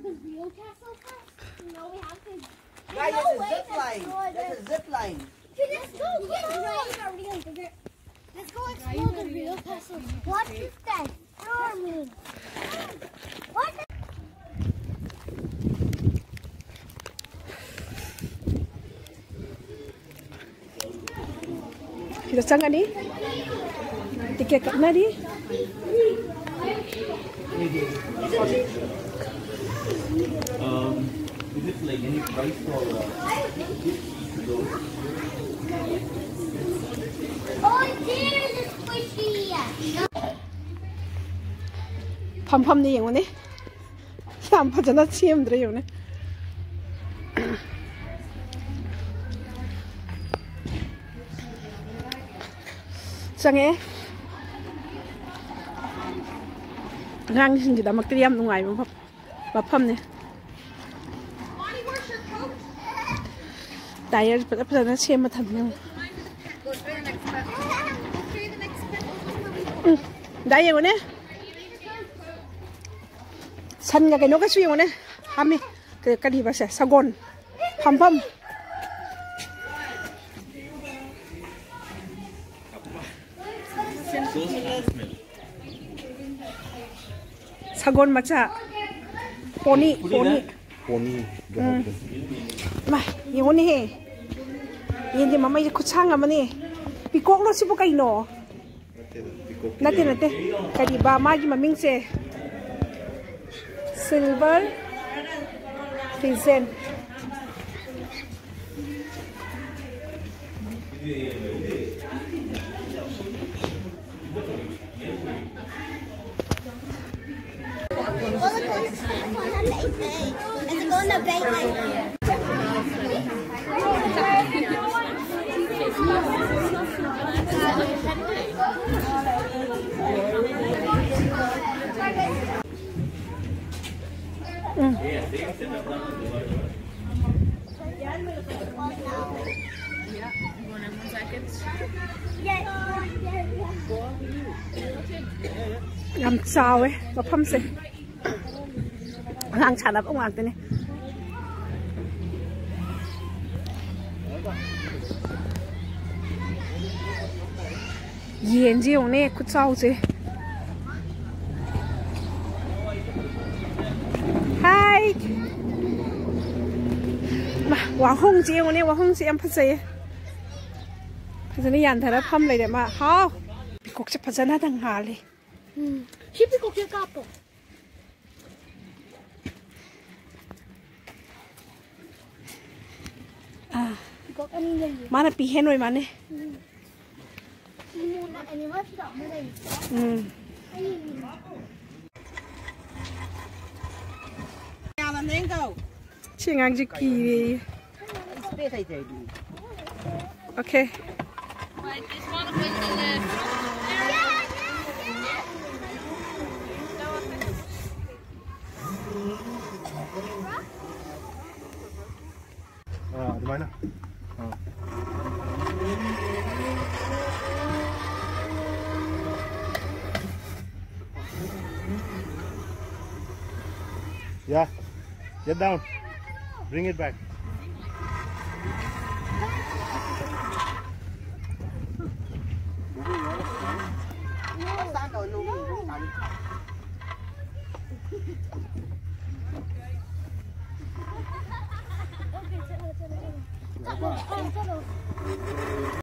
the real castle first? No, we have to. Guys, there's a zip line. There's a zip line. Let's go. Let's go explore the real castle. What is that? What? Kita sangat ni, tiket kat mana ni? Is it like any price for? Oh, there's a squishy. 팜팜 ni yang ni, yang macam nak cium dulu yang ni. Sangat. Agnangsingsu Yamna tiam nungai mapam ni. Tayar pada nak cium macam ni. Dah yang ni. Sangga kena kasih yang ni. Kami ke kali bahasa sagon. Pam. Sagon macam poni. Mah, yang ni he. Yang dia mama ikut sang apa ni? Pikok lo si bukai no. Nanti. Kali bama lagi maming se. Silver Pheasant. Is it going to bake like Làm sao ấy, nó phâm xịn. Đang chả đập ông ăn thế này. Yên gì ông này, cút sao chứ? Hi. Mà, hoàng hông gì ông này, hoàng hông gì em phát gì? Phát này ăn thật là phâm lại đấy mà. Hao. Bị cục chấp phát ra đang hà đi. Siapa kau kira apa? Mana pihen rồi mana? Chị ngang gì kỳ? Okay. Di mana? Yeah, get down. Bring it back.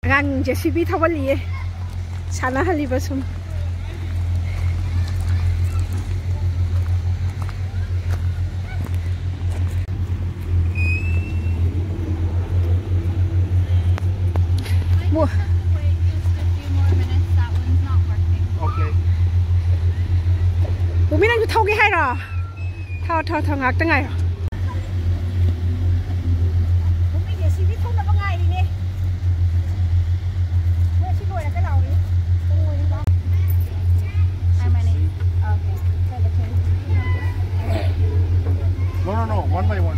Ngang JCB thawali sana haliba sum. Okay. Bumi nang thau cái hay rồi. Thau ngạc tới ngày rồi. Bumi JCB không là ngày đi nè. No, one by one.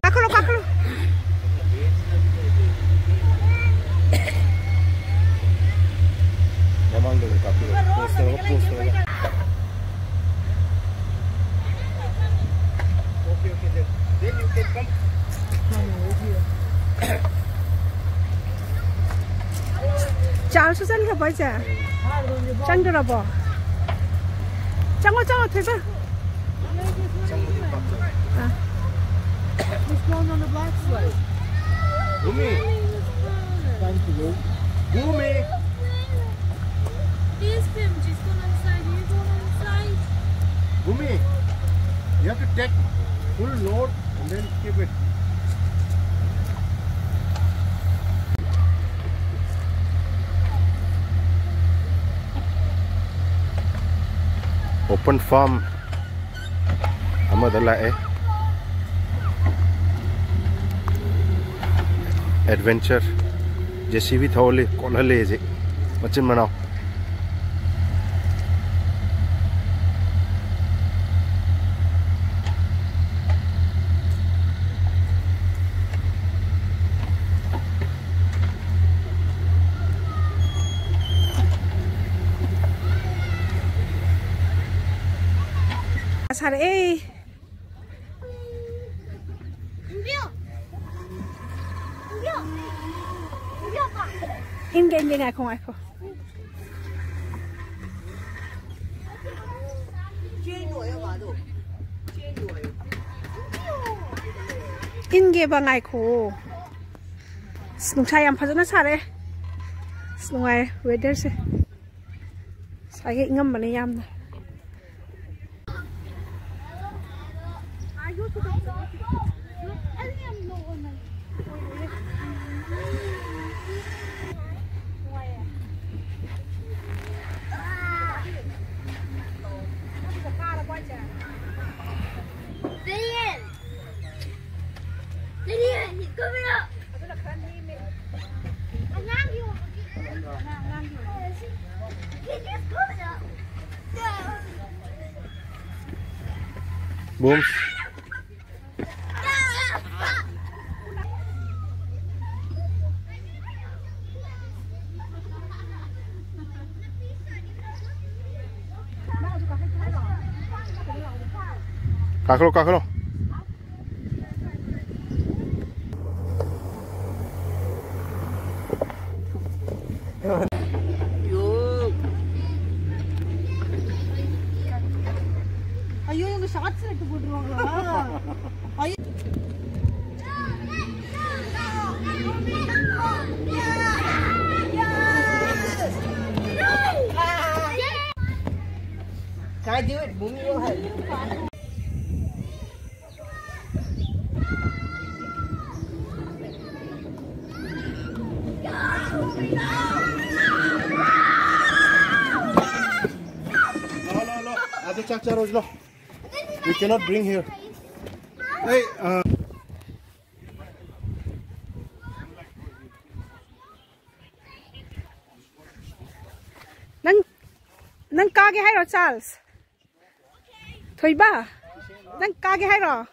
Kakalo. Memang dulu kakalo. Poster. su chân ka bai cha chân ka bo chang thoi ba Who's going on the black slide? Bumi. Time to go. Bumi. These film just going on the side. You going on the side? Bumi. You have to take full load and then keep it. Open farm. Amadala adventure. JCB thawli kona leje. Machin manao. Asar eh. Inge ngako ngako. Inge ba ngako. Snungsa yam phajana sare. Snungai weather se. Sage ingam mane yamna. Vivian, he's coming up. He's just coming up. Booms. Kakalo. Ayo yung shot sila to budro nga. Ayo. Can I do it? Bumi, go ahead. No. Ate chacha rojlo. We cannot bring here. Hey, Nang kage hai ro Charles. Thoi ba. Nang kage hai ro.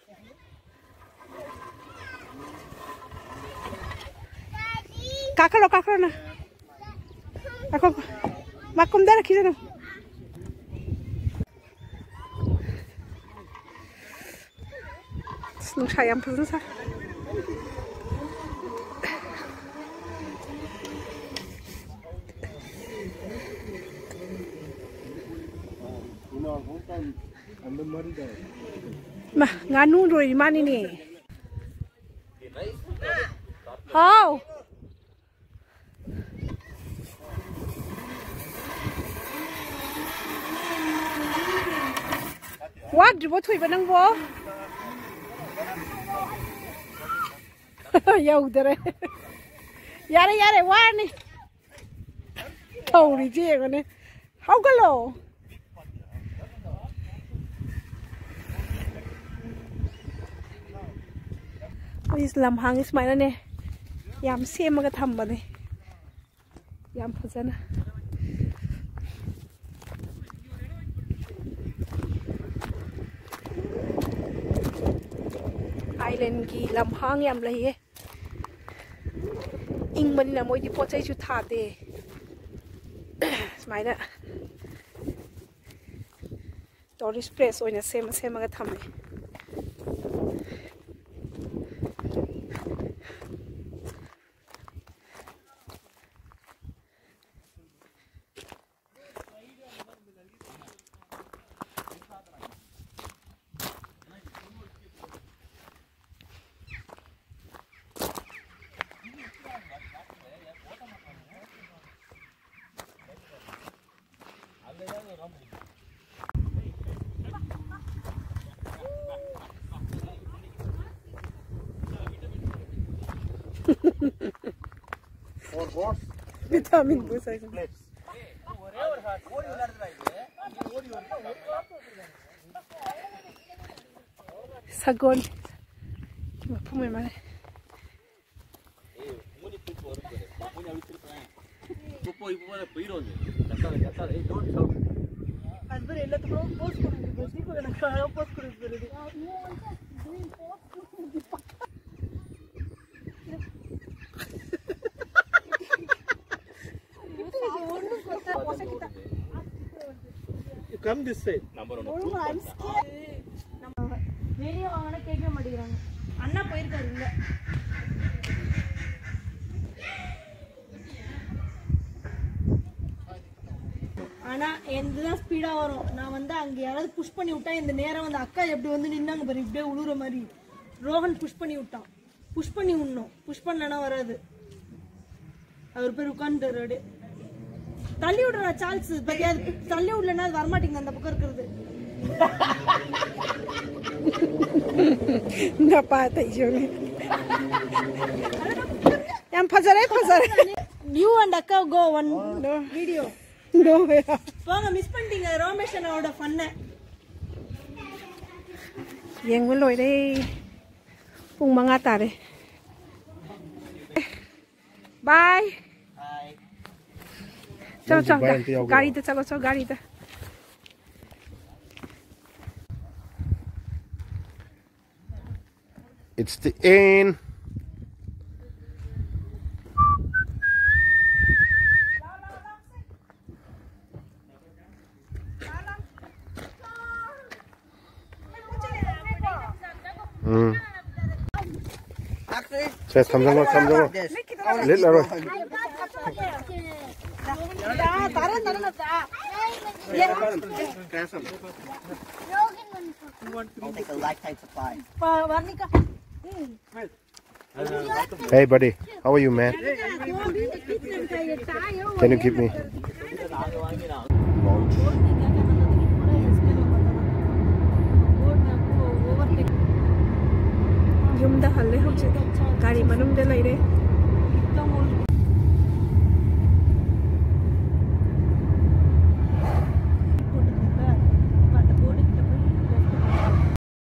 Kakalo na. Ako makum da rakhi jano. Snungsa yam phajana sa. Ma nganu rồi mani ni. How? What? What thui banang bo? Yau dere. Yare wani. Thầu đi chứ con này. How có lỗ? Islam hang is mana ne? Yam same maga thamba ne. Yam phajana. Island ki lam hang yam lahi hai. Ing mani na moi di pochai chu tha de. Smile. Tourist place oina same maga thambe. Or horse. Vitamin boost. Plates. Sagon. Mapumwe male. You come this side. I'm scared. வெளியே வாங்கினா கேட்க மாட்டேங்கிறாங்க. அண்ணா போயிருக்காரு இல்ல. ஆனா எந்ததான் speedo வரும். நான் வந்து அங்க யாராவது புஷ் பண்ணி விட்டா இந்த நேரம் வந்து அக்கா எப்படி வந்து நின்னாங்க பாரு இப்படியே உழுற மாதிரி. ரோஹன் புஷ் பண்ணி விட்டான். புஷ் பண்ணி விடணும். புஷ் பண்ணலனா வராது. அவர் பேர் உட்கார்ந்துட்டாரு அப்படியே. தள்ளி விடுறா சார்ல்ஸ். பத்தியா தள்ளி விடலன்னா அது வரமாட்டேங்குது அந்த பக்கம் இருக்கிறது. Nggak patah ini. Yang pasarnya. You and Akka go one video. No ya. போங்க மிஸ் பண்ணிட்டீங்க ரோமேஷ் அண்ணாவோட ஃபன்ன. Yang meloy deh. Pung mangata deh. Bye. Hi. Ciao. Gari itu ciao gari itu. It's the end. Saya samjang. Lihat lah. I'll take a lifetime supply. Varnika. Hey buddy, how are you man? Can you give me? Yum dah halle ho je. Gari manum de lai re.